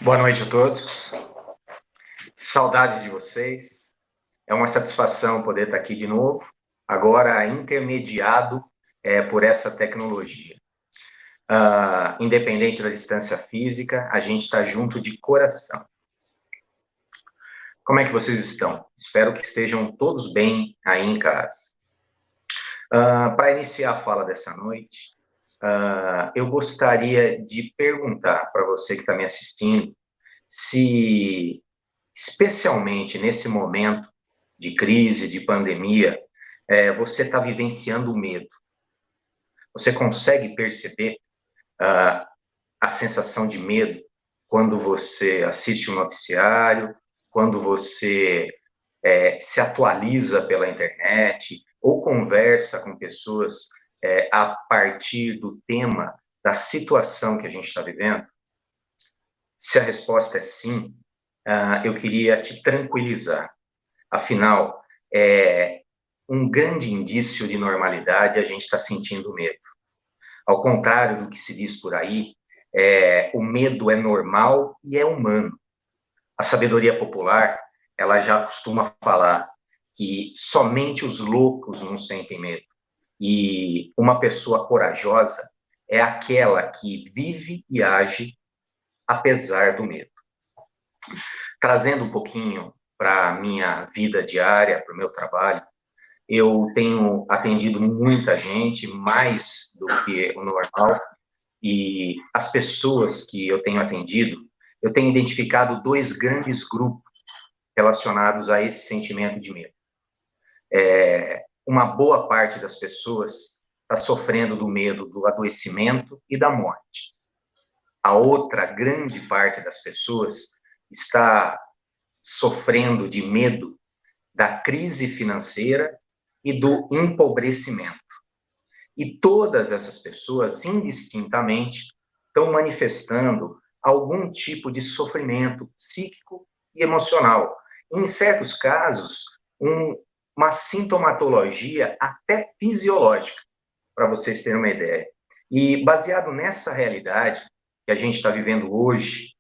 Boa noite a todos. Saudades de vocês. É uma satisfação poder estar aqui de novo, agora intermediado por essa tecnologia. Independente da distância física, a gente está junto de coração. Como é que vocês estão? Espero que estejam todos bem aí em casa. Para iniciar a fala dessa noite, eu gostaria de perguntar para você que está me assistindo se, especialmente nesse momento de crise, de pandemia, você está vivenciando o medo. Você consegue perceber a sensação de medo quando você assiste um noticiário, quando você se atualiza pela internet ou conversa com pessoas a partir do tema da situação que a gente está vivendo? Se a resposta é sim, eu queria te tranquilizar. Afinal, um grande indício de normalidade a gente está sentindo medo. Ao contrário do que se diz por aí, o medo é normal e é humano. A sabedoria popular, ela já costuma falar que somente os loucos não sentem medo. E uma pessoa corajosa é aquela que vive e age apesar do medo. Trazendo um pouquinho para a minha vida diária, para o meu trabalho, eu tenho atendido muita gente, mais do que o normal, e as pessoas que eu tenho atendido, eu tenho identificado dois grandes grupos relacionados a esse sentimento de medo. Uma boa parte das pessoas está sofrendo do medo do adoecimento e da morte. A outra grande parte das pessoas está sofrendo de medo da crise financeira e do empobrecimento. E todas essas pessoas, indistintamente, estão manifestando algum tipo de sofrimento psíquico e emocional. Em certos casos, uma sintomatologia até fisiológica, para vocês terem uma ideia. E baseado nessa realidade que a gente está vivendo hoje,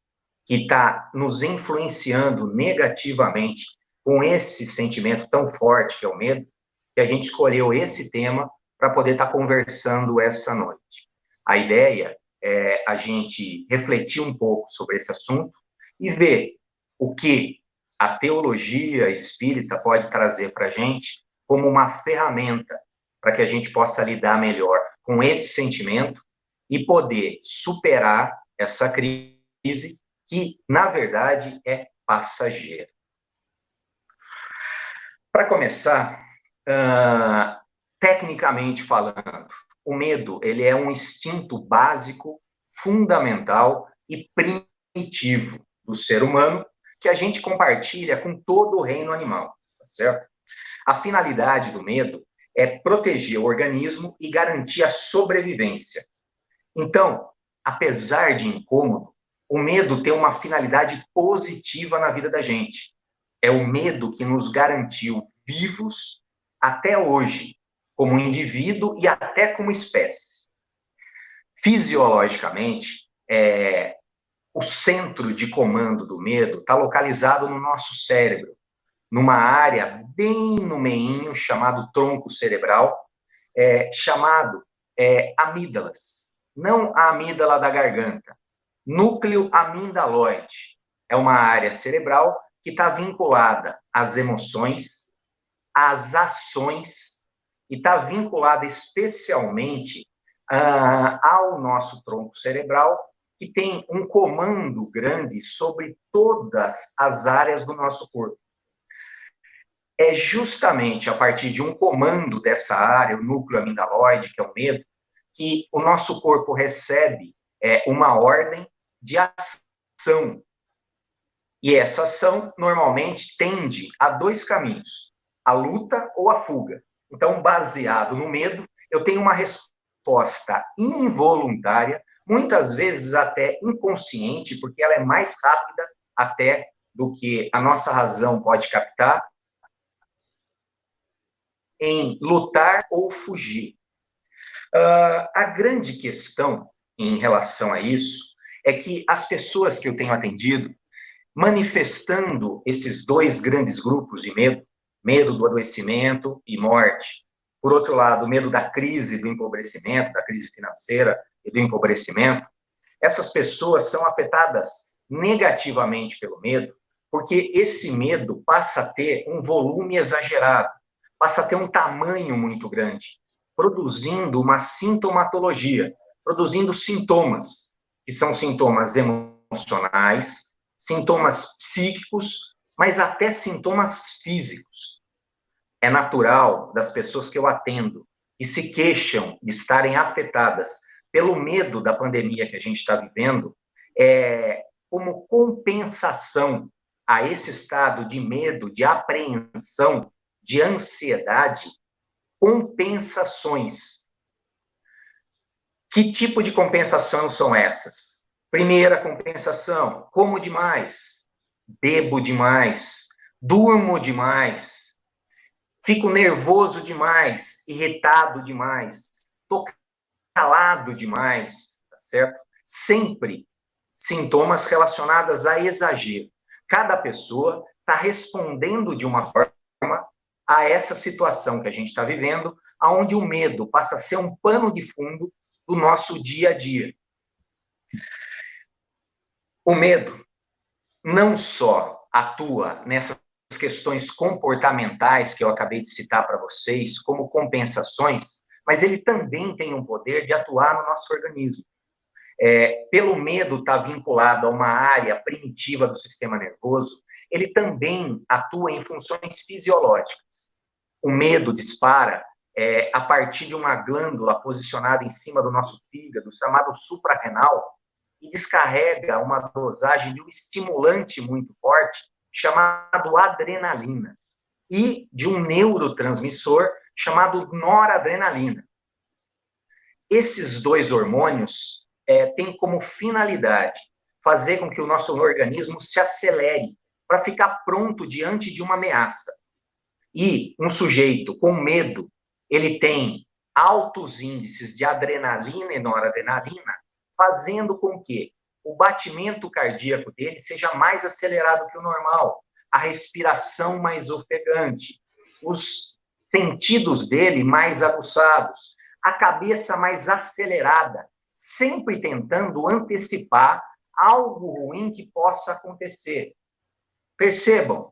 que está nos influenciando negativamente com esse sentimento tão forte que é o medo, que a gente escolheu esse tema para poder estar conversando essa noite. A ideia é a gente refletir um pouco sobre esse assunto e ver o que a teologia espírita pode trazer para a gente como uma ferramenta para que a gente possa lidar melhor com esse sentimento e poder superar essa crise que, na verdade, é passageira. Para começar, tecnicamente falando, o medo ele é um instinto básico, fundamental e primitivo do ser humano que a gente compartilha com todo o reino animal, tá certo? A finalidade do medo é proteger o organismo e garantir a sobrevivência. Então, apesar de incômodo, o medo tem uma finalidade positiva na vida da gente. É o medo que nos garantiu vivos até hoje, como indivíduo e até como espécie. Fisiologicamente, o centro de comando do medo está localizado no nosso cérebro, numa área bem no meinho, chamado tronco cerebral, chamado amígdalas. Não a amígdala da garganta. Núcleo amigdaloide. É uma área cerebral que está vinculada às emoções, às ações, e está vinculada especialmente ao nosso tronco cerebral, que tem um comando grande sobre todas as áreas do nosso corpo. É justamente a partir de um comando dessa área, o núcleo amigdaloide, que é o medo, que o nosso corpo recebe uma ordem de ação. E essa ação, normalmente, tende a dois caminhos, a luta ou a fuga. Então, baseado no medo, eu tenho uma resposta involuntária, muitas vezes até inconsciente, porque ela é mais rápida até do que a nossa razão pode captar, em lutar ou fugir. A grande questão em relação a isso é que as pessoas que eu tenho atendido, manifestando esses dois grandes grupos de medo, medo do adoecimento e morte, por outro lado, o medo da crise do empobrecimento, da crise financeira e do empobrecimento, essas pessoas são afetadas negativamente pelo medo, porque esse medo passa a ter um volume exagerado, passa a ter um tamanho muito grande, produzindo uma sintomatologia, produzindo sintomas, que são sintomas emocionais, sintomas psíquicos, mas até sintomas físicos. É natural das pessoas que eu atendo que se queixam de estarem afetadas pelo medo da pandemia que a gente está vivendo, como compensação a esse estado de medo, de apreensão, de ansiedade, compensações. Que tipo de compensação são essas? Primeira compensação, como demais, bebo demais, durmo demais, fico nervoso demais, irritado demais, estou calado demais, tá certo? Sempre sintomas relacionados a exagero. Cada pessoa está respondendo de uma forma a essa situação que a gente está vivendo, onde o medo passa a ser um pano de fundo do nosso dia a dia. O medo não só atua nessas questões comportamentais que eu acabei de citar para vocês, como compensações, mas ele também tem um poder de atuar no nosso organismo. Pelo medo estar vinculado a uma área primitiva do sistema nervoso, ele também atua em funções fisiológicas. O medo dispara a partir de uma glândula posicionada em cima do nosso fígado, chamado suprarrenal, e descarrega uma dosagem de um estimulante muito forte, chamado adrenalina, e de um neurotransmissor chamado noradrenalina. Esses dois hormônios têm como finalidade fazer com que o nosso organismo se acelere para ficar pronto diante de uma ameaça. E um sujeito com medo, ele tem altos índices de adrenalina e noradrenalina, fazendo com que o batimento cardíaco dele seja mais acelerado que o normal, a respiração mais ofegante, os sentidos dele mais aguçados, a cabeça mais acelerada, sempre tentando antecipar algo ruim que possa acontecer. Percebam,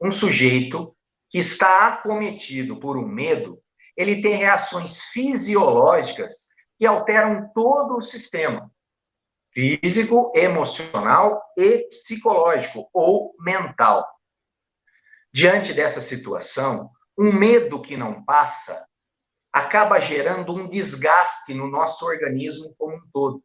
um sujeito que está acometido por um medo, ele tem reações fisiológicas que alteram todo o sistema físico, emocional e psicológico ou mental. Diante dessa situação, um medo que não passa acaba gerando um desgaste no nosso organismo como um todo,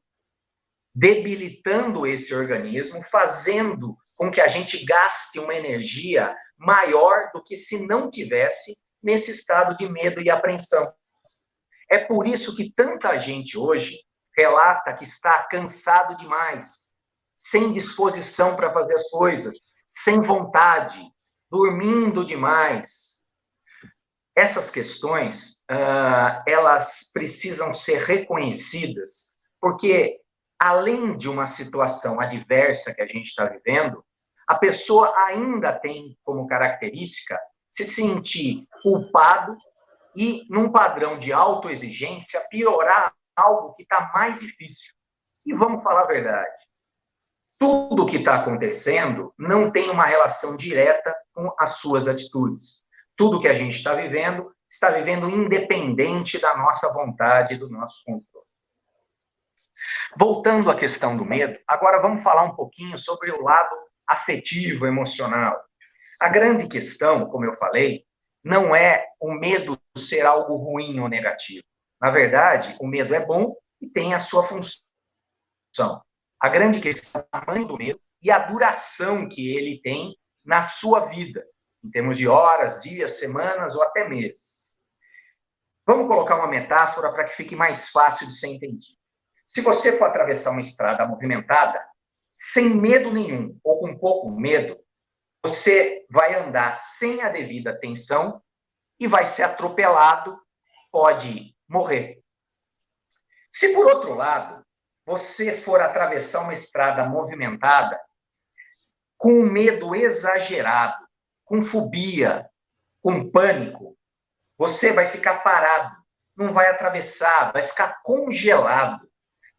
debilitando esse organismo, fazendo com que a gente gaste uma energia maior do que se não tivesse nesse estado de medo e apreensão. É por isso que tanta gente hoje relata que está cansado demais, sem disposição para fazer as coisas, sem vontade, dormindo demais. Essas questões, elas precisam ser reconhecidas, porque além de uma situação adversa que a gente está vivendo, a pessoa ainda tem como característica se sentir culpado e, num padrão de autoexigência, piorar algo que está mais difícil. E vamos falar a verdade, tudo que está acontecendo não tem uma relação direta com as suas atitudes. Tudo que a gente está vivendo independente da nossa vontade, do nosso controle. Voltando à questão do medo, agora vamos falar um pouquinho sobre o lado afetivo, emocional. A grande questão, como eu falei, não é o medo ser algo ruim ou negativo. Na verdade, o medo é bom e tem a sua função. A grande questão é o tamanho do medo e a duração que ele tem na sua vida, em termos de horas, dias, semanas ou até meses. Vamos colocar uma metáfora para que fique mais fácil de ser entendido. Se você for atravessar uma estrada movimentada, sem medo nenhum ou com pouco medo, você vai andar sem a devida atenção e vai ser atropelado, pode morrer. Se, por outro lado, você for atravessar uma estrada movimentada, com medo exagerado, com fobia, com pânico, você vai ficar parado, não vai atravessar, vai ficar congelado,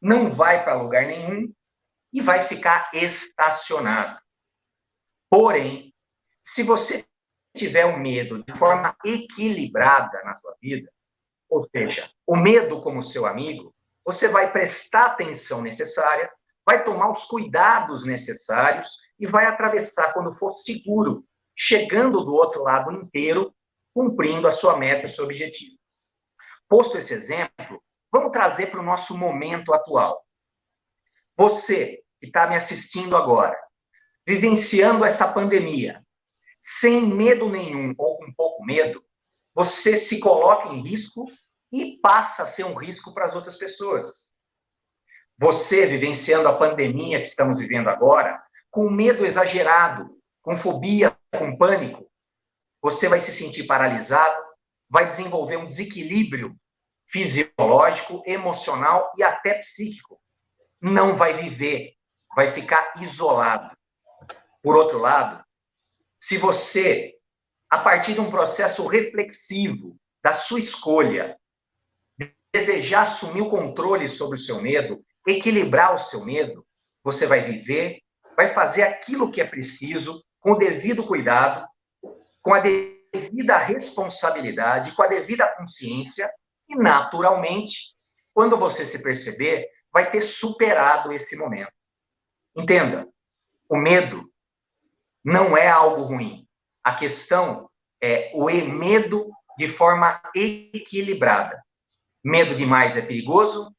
não vai para lugar nenhum e vai ficar estacionado. Porém, se você tiver o medo de forma equilibrada na sua vida, ou seja, o medo como seu amigo, você vai prestar a atenção necessária, vai tomar os cuidados necessários e vai atravessar quando for seguro, chegando do outro lado inteiro, cumprindo a sua meta e o seu objetivo. Posto esse exemplo, vamos trazer para o nosso momento atual. Você que está me assistindo agora, vivenciando essa pandemia, sem medo nenhum ou com pouco medo, você se coloca em risco e passa a ser um risco para as outras pessoas. Você, vivenciando a pandemia que estamos vivendo agora, com medo exagerado, com fobia, com pânico, você vai se sentir paralisado, vai desenvolver um desequilíbrio fisiológico, emocional e até psíquico. Não vai viver, vai ficar isolado. Por outro lado, se você, a partir de um processo reflexivo da sua escolha, desejar assumir o controle sobre o seu medo, equilibrar o seu medo, você vai viver, vai fazer aquilo que é preciso, com o devido cuidado, com a devida responsabilidade, com a devida consciência, e naturalmente, quando você se perceber, vai ter superado esse momento. Entenda, o medo não é algo ruim. A questão é o medo de forma equilibrada. Medo demais é perigoso,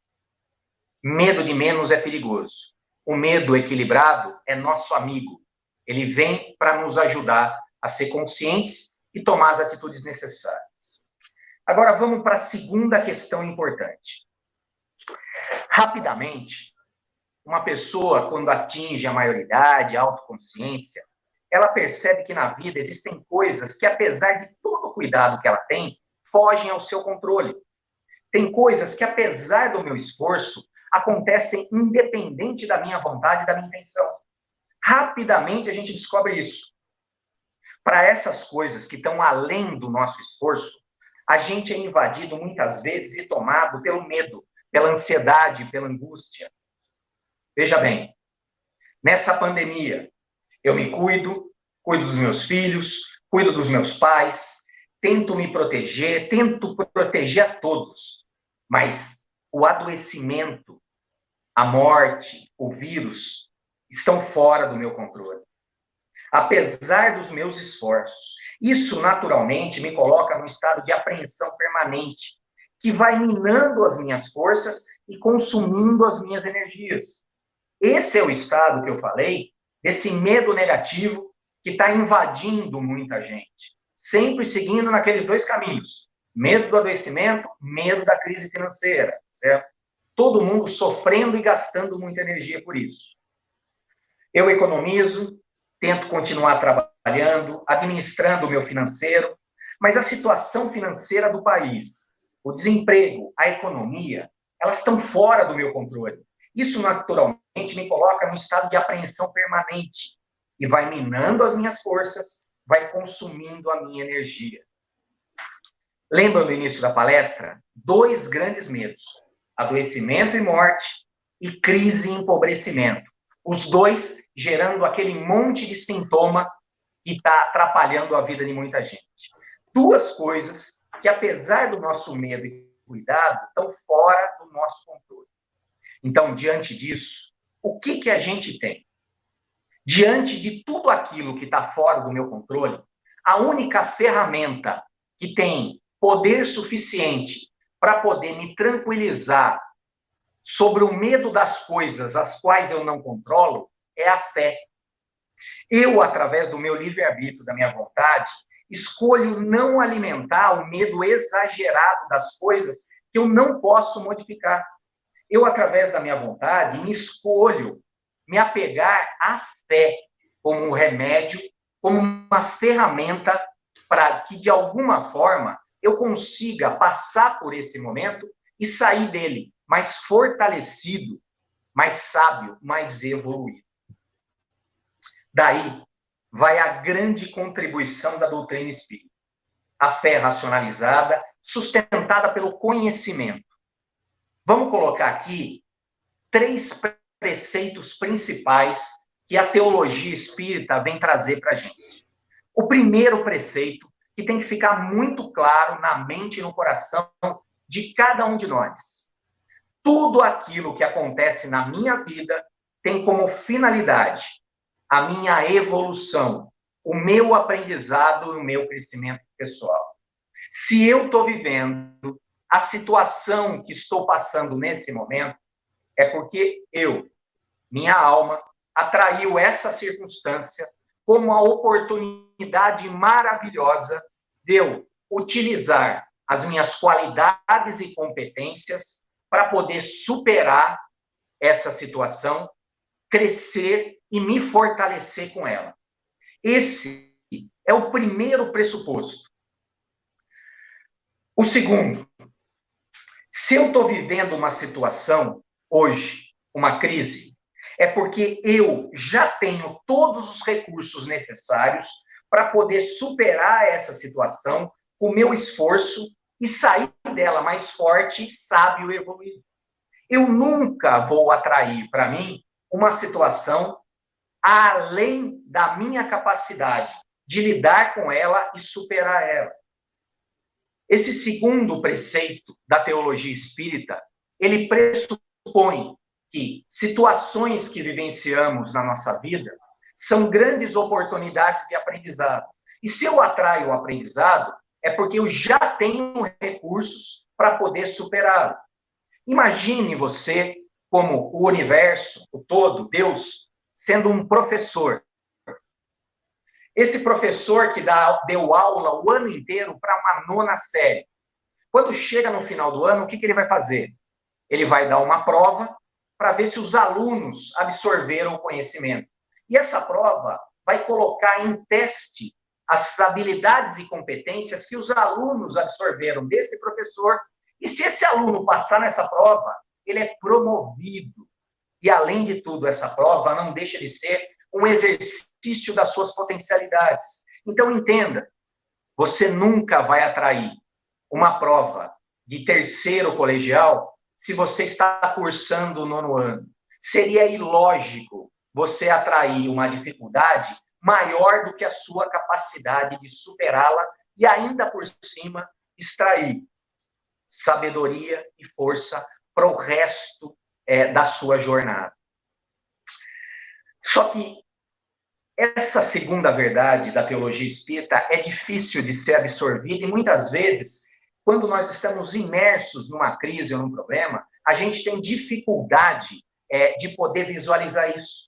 medo de menos é perigoso. O medo equilibrado é nosso amigo. Ele vem para nos ajudar a ser conscientes e tomar as atitudes necessárias. Agora vamos para a segunda questão importante. Rapidamente, uma pessoa, quando atinge a maioridade, a autoconsciência, ela percebe que na vida existem coisas que, apesar de todo o cuidado que ela tem, fogem ao seu controle. Tem coisas que, apesar do meu esforço, acontecem independente da minha vontade e da minha intenção. Rapidamente a gente descobre isso. Para essas coisas que estão além do nosso esforço, a gente é invadido muitas vezes e tomado pelo medo, pela ansiedade, pela angústia. Veja bem, nessa pandemia, eu me cuido, cuido dos meus filhos, cuido dos meus pais, tento me proteger, tento proteger a todos. Mas o adoecimento, a morte, o vírus, estão fora do meu controle. Apesar dos meus esforços, isso naturalmente me coloca num estado de apreensão permanente, que vai minando as minhas forças e consumindo as minhas energias. Esse é o estado que eu falei, desse medo negativo que está invadindo muita gente, sempre seguindo naqueles dois caminhos. Medo do adoecimento, medo da crise financeira, certo? Todo mundo sofrendo e gastando muita energia por isso. Eu economizo, tento continuar trabalhando, administrando o meu financeiro, mas a situação financeira do país, o desemprego, a economia, elas estão fora do meu controle. Isso naturalmente me coloca num estado de apreensão permanente e vai minando as minhas forças, vai consumindo a minha energia. Lembra no início da palestra? 2 grandes medos: adoecimento e morte e crise e empobrecimento. Os dois gerando aquele monte de sintoma que está atrapalhando a vida de muita gente. 2 coisas que, apesar do nosso medo e cuidado, estão fora do nosso controle. Então, diante disso, o que a gente tem? Diante de tudo aquilo que está fora do meu controle, a única ferramenta que tem poder suficiente para poder me tranquilizar sobre o medo das coisas as quais eu não controlo é a fé. Eu, através do meu livre-arbítrio, da minha vontade, escolho não alimentar o medo exagerado das coisas que eu não posso modificar. Eu, através da minha vontade, me escolho me apegar à fé como um remédio, como uma ferramenta para que, de alguma forma, eu consiga passar por esse momento e sair dele mais fortalecido, mais sábio, mais evoluído. Daí vai a grande contribuição da doutrina espírita. A fé racionalizada, sustentada pelo conhecimento. Vamos colocar aqui 3 preceitos principais que a teologia espírita vem trazer para a gente. O primeiro preceito, que tem que ficar muito claro na mente e no coração de cada um de nós. Tudo aquilo que acontece na minha vida tem como finalidade a minha evolução, o meu aprendizado e o meu crescimento pessoal. Se eu estou vivendo a situação que estou passando nesse momento, é porque minha alma, atraiu essa circunstância como uma oportunidade maravilhosa de eu utilizar as minhas qualidades e competências para poder superar essa situação, crescer e me fortalecer com ela. Esse é o primeiro pressuposto. O segundo, se eu estou vivendo uma situação hoje, uma crise, é porque eu já tenho todos os recursos necessários para poder superar essa situação com o meu esforço e sair dela mais forte, sábio e evoluído. Eu nunca vou atrair para mim uma situação além da minha capacidade de lidar com ela e superar ela. Esse segundo preceito da teologia espírita, ele pressupõe que situações que vivenciamos na nossa vida são grandes oportunidades de aprendizado. E se eu atraio o aprendizado, é porque eu já tenho recursos para poder superá-lo. Imagine você como o universo, o todo, Deus, sendo um professor. Esse professor que deu aula o ano inteiro para uma 9ª série. Quando chega no final do ano, o que ele vai fazer? Ele vai dar uma prova para ver se os alunos absorveram o conhecimento. E essa prova vai colocar em teste as habilidades e competências que os alunos absorveram desse professor. E se esse aluno passar nessa prova, ele é promovido. E, além de tudo, essa prova não deixa de ser um exercício das suas potencialidades. Então, entenda, você nunca vai atrair uma prova de 3º colegial se você está cursando o 9º ano. Seria ilógico você atrair uma dificuldade maior do que a sua capacidade de superá-la e, ainda por cima, extrair sabedoria e força para o resto da sua jornada. Só que essa segunda verdade da teologia espírita é difícil de ser absorvida e, muitas vezes, quando nós estamos imersos numa crise ou num problema, a gente tem dificuldade de poder visualizar isso.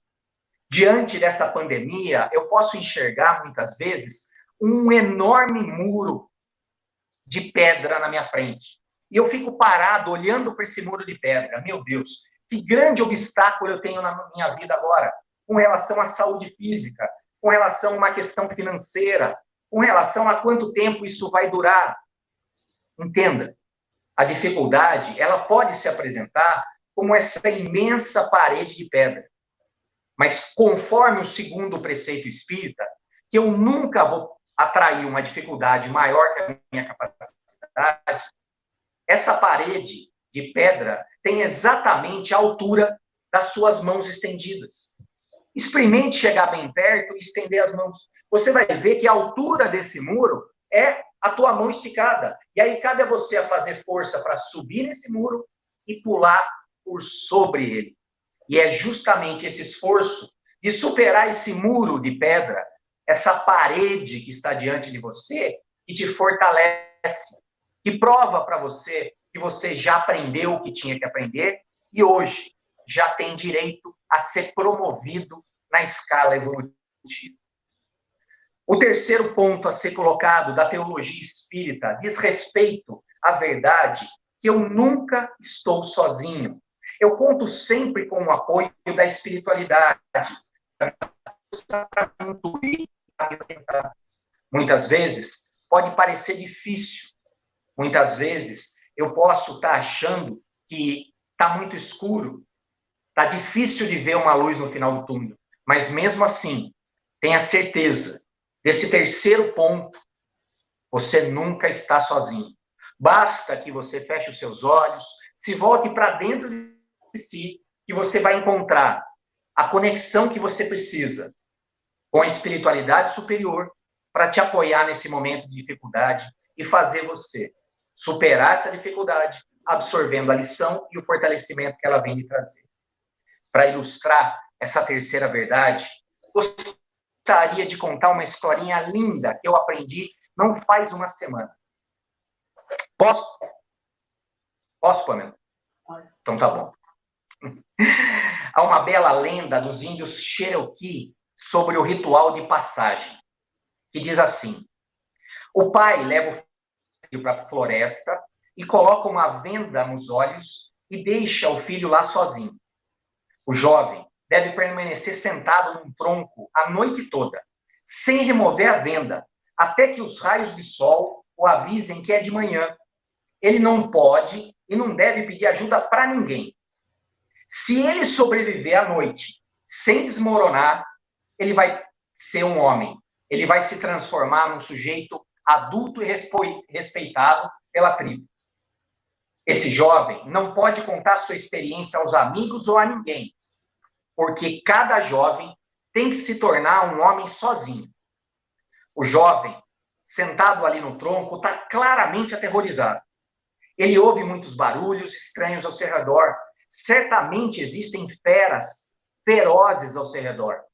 Diante dessa pandemia, eu posso enxergar, muitas vezes, um enorme muro de pedra na minha frente. E eu fico parado, olhando para esse muro de pedra. Meu Deus, que grande obstáculo eu tenho na minha vida agora, com relação à saúde física, com relação a uma questão financeira, com relação a quanto tempo isso vai durar. Entenda, a dificuldade, ela pode se apresentar como essa imensa parede de pedra. Mas, conforme o segundo preceito espírita, que eu nunca vou atrair uma dificuldade maior que a minha capacidade, essa parede de pedra tem exatamente a altura das suas mãos estendidas. Experimente chegar bem perto e estender as mãos. Você vai ver que a altura desse muro é a tua mão esticada. E aí cabe a você a fazer força para subir nesse muro e pular por sobre ele. E é justamente esse esforço de superar esse muro de pedra, essa parede que está diante de você, que te fortalece, que prova para você que você já aprendeu o que tinha que aprender e hoje já tem direito a ser promovido na escala evolutiva. O terceiro ponto a ser colocado da teologia espírita diz respeito à verdade que eu nunca estou sozinho. Eu conto sempre com o apoio da espiritualidade. Muitas vezes pode parecer difícil. Muitas vezes eu posso estar achando que está muito escuro, Tá difícil de ver uma luz no final do túnel, mas mesmo assim, tenha certeza, desse terceiro ponto, você nunca está sozinho. Basta que você feche os seus olhos, se volte para dentro de si, que você vai encontrar a conexão que você precisa com a espiritualidade superior para te apoiar nesse momento de dificuldade e fazer você superar essa dificuldade, absorvendo a lição e o fortalecimento que ela vem de trazer. Para ilustrar essa terceira verdade, gostaria de contar uma historinha linda que eu aprendi não faz uma semana. Posso? Posso, Pamela? Então tá bom. Há uma bela lenda dos índios Cherokee sobre o ritual de passagem, que diz assim: o pai leva o filho para a floresta e coloca uma venda nos olhos e deixa o filho lá sozinho. O jovem deve permanecer sentado num tronco a noite toda, sem remover a venda, até que os raios de sol o avisem que é de manhã. Ele não pode e não deve pedir ajuda para ninguém. Se ele sobreviver à noite sem desmoronar, ele vai ser um homem. Ele vai se transformar num sujeito adulto e respeitado pela tribo. Esse jovem não pode contar sua experiência aos amigos ou a ninguém, porque cada jovem tem que se tornar um homem sozinho. O jovem, sentado ali no tronco, está claramente aterrorizado. Ele ouve muitos barulhos estranhos ao seu redor. Certamente existem feras ferozes ao seu redor.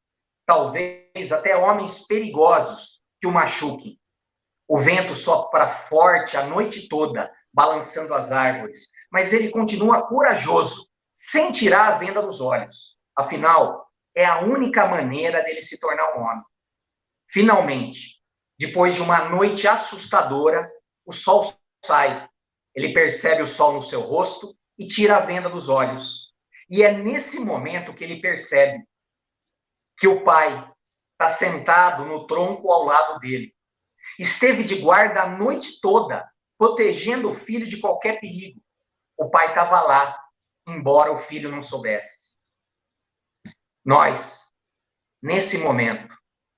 Talvez até homens perigosos que o machuquem. O vento sopra forte a noite toda, balançando as árvores, mas ele continua corajoso, sem tirar a venda dos olhos. Afinal, é a única maneira dele se tornar um homem. Finalmente, depois de uma noite assustadora, o sol sai. Ele percebe o sol no seu rosto e tira a venda dos olhos. E é nesse momento que ele percebe que o pai está sentado no tronco ao lado dele. Esteve de guarda a noite toda, protegendo o filho de qualquer perigo. O pai estava lá, embora o filho não soubesse. Nós, nesse momento,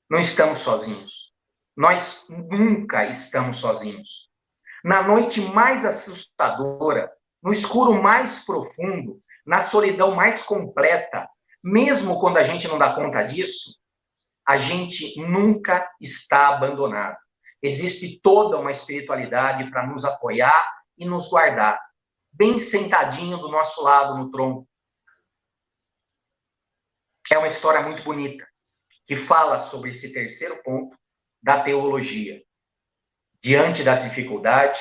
não estamos sozinhos. Nós nunca estamos sozinhos. Na noite mais assustadora, no escuro mais profundo, na solidão mais completa, mesmo quando a gente não dá conta disso, a gente nunca está abandonado. Existe toda uma espiritualidade para nos apoiar e nos guardar, bem sentadinho do nosso lado no tronco. É uma história muito bonita, que fala sobre esse terceiro ponto da teologia. Diante das dificuldades,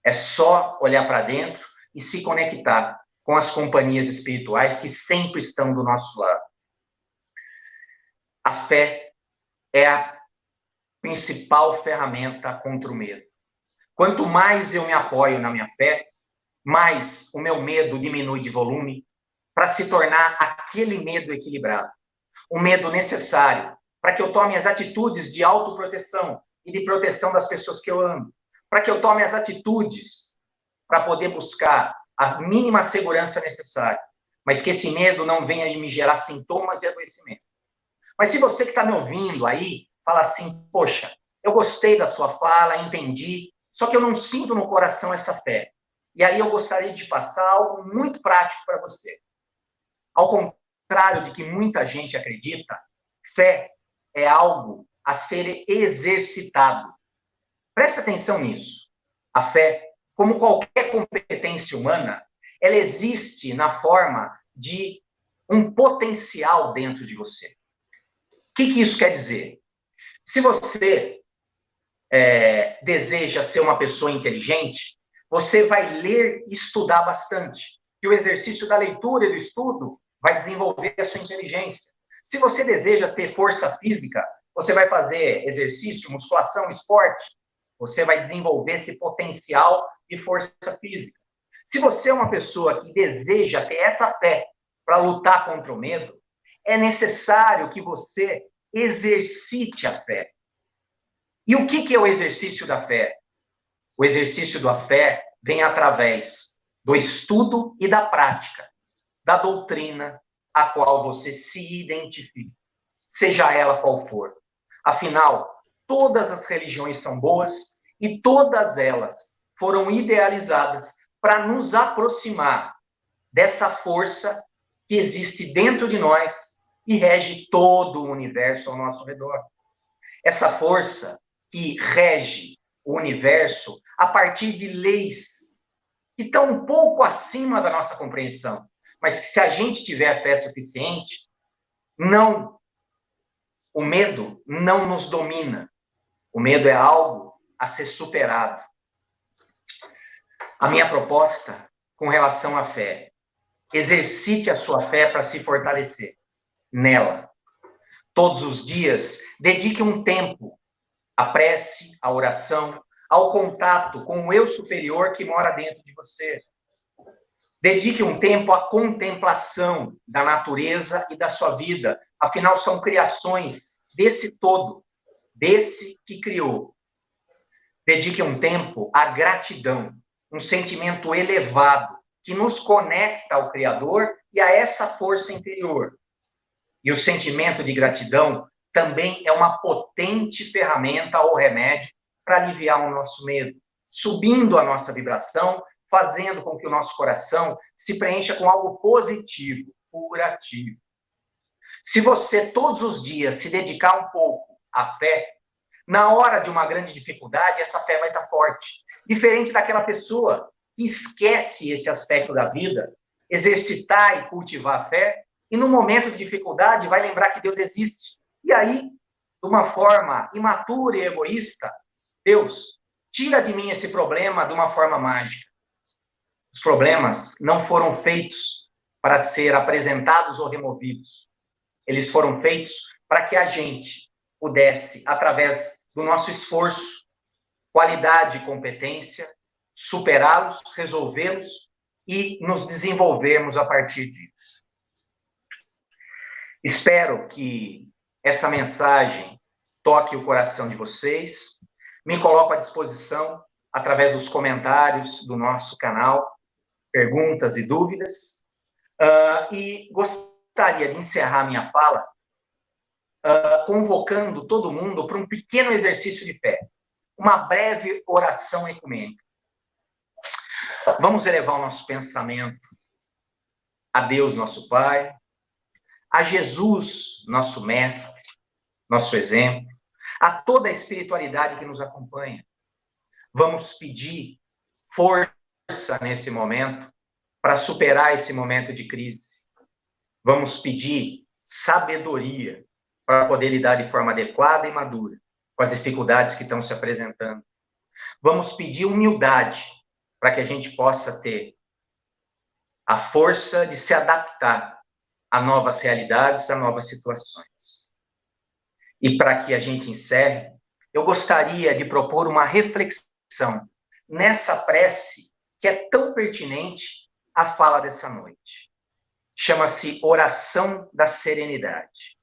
é só olhar para dentro e se conectar com as companhias espirituais que sempre estão do nosso lado. A fé é a principal ferramenta contra o medo. Quanto mais eu me apoio na minha fé, mais o meu medo diminui de volume para se tornar aquele medo equilibrado. O medo necessário para que eu tome as atitudes de autoproteção e de proteção das pessoas que eu amo. Para que eu tome as atitudes para poder buscar a mínima segurança necessária. Mas que esse medo não venha me gerar sintomas e adoecimento. Mas se você que está me ouvindo aí, fala assim, poxa, eu gostei da sua fala, entendi, só que eu não sinto no coração essa fé. E aí eu gostaria de passar algo muito prático para você. Ao contrário de que muita gente acredita, fé é algo a ser exercitado. Preste atenção nisso. A fé, como qualquer competência humana, ela existe na forma de um potencial dentro de você. O que isso quer dizer? Se você deseja ser uma pessoa inteligente, você vai ler e estudar bastante. E o exercício da leitura e do estudo vai desenvolver a sua inteligência. Se você deseja ter força física, você vai fazer exercício, musculação, esporte. Você vai desenvolver esse potencial de força física. Se você é uma pessoa que deseja ter essa fé para lutar contra o medo, é necessário que você exercite a fé. E o que é o exercício da fé? O exercício da fé vem através do estudo e da prática. da doutrina a qual você se identifica, seja ela qual for. Afinal, todas as religiões são boas e todas elas foram idealizadas para nos aproximar dessa força que existe dentro de nós e rege todo o universo ao nosso redor. Essa força que rege o universo a partir de leis que estão um pouco acima da nossa compreensão, mas que, se a gente tiver fé suficiente, o medo não nos domina. O medo é algo a ser superado. A minha proposta com relação à fé: exercite a sua fé para se fortalecer nela. Todos os dias, dedique um tempo à prece, à oração, ao contato com o eu superior que mora dentro de você. Dedique um tempo à contemplação da natureza e da sua vida. Afinal, são criações desse todo, desse que criou. Dedique um tempo à gratidão, um sentimento elevado que nos conecta ao Criador e a essa força interior. E o sentimento de gratidão também é uma potente ferramenta ou remédio para aliviar o nosso medo, subindo a nossa vibração, fazendo com que o nosso coração se preencha com algo positivo, curativo. Se você todos os dias se dedicar um pouco à fé, na hora de uma grande dificuldade, essa fé vai estar forte. Diferente daquela pessoa que esquece esse aspecto da vida, exercitar e cultivar a fé, e no momento de dificuldade vai lembrar que Deus existe. E aí, de uma forma imatura e egoísta, Deus, tira de mim esse problema de uma forma mágica. Os problemas não foram feitos para ser apresentados ou removidos. Eles foram feitos para que a gente pudesse, através do nosso esforço, qualidade e competência, superá-los, resolvê-los e nos desenvolvermos a partir disso. Espero que essa mensagem toque o coração de vocês. Me coloco à disposição através dos comentários do nosso canal, perguntas e dúvidas. E gostaria de encerrar minha fala convocando todo mundo para um pequeno exercício de fé, uma breve oração ecumênica. Vamos elevar o nosso pensamento a Deus, nosso Pai, a Jesus, nosso Mestre, nosso exemplo, a toda a espiritualidade que nos acompanha. Vamos pedir força nesse momento para superar esse momento de crise. Vamos pedir sabedoria para poder lidar de forma adequada e madura com as dificuldades que estão se apresentando. Vamos pedir humildade para que a gente possa ter a força de se adaptar a novas realidades, a novas situações. E para que a gente encerre, eu gostaria de propor uma reflexão nessa prece que é tão pertinente à fala dessa noite. Chama-se Oração da Serenidade.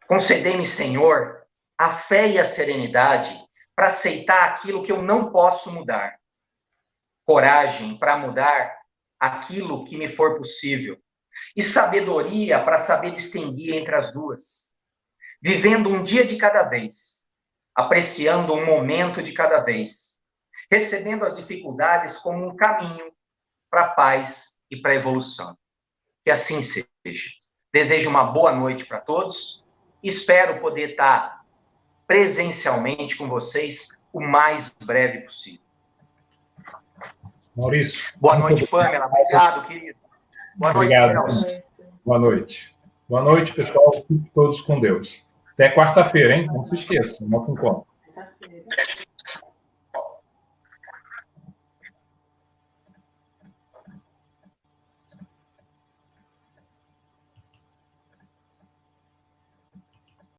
Concedei-me, Senhor, a fé e a serenidade para aceitar aquilo que eu não posso mudar. Coragem para mudar aquilo que me for possível. E sabedoria para saber distinguir entre as duas. Vivendo um dia de cada vez. Apreciando um momento de cada vez. Recebendo as dificuldades como um caminho para a paz e para a evolução. Que assim seja. Desejo uma boa noite para todos. Espero poder estar presencialmente com vocês o mais breve possível. Maurício. Boa noite, Pamela. Obrigado, querido. Boa noite, Celso. Boa noite. Boa noite, pessoal. Fiquem todos com Deus. Até quarta-feira, hein? Não se esqueçam. Não com conta.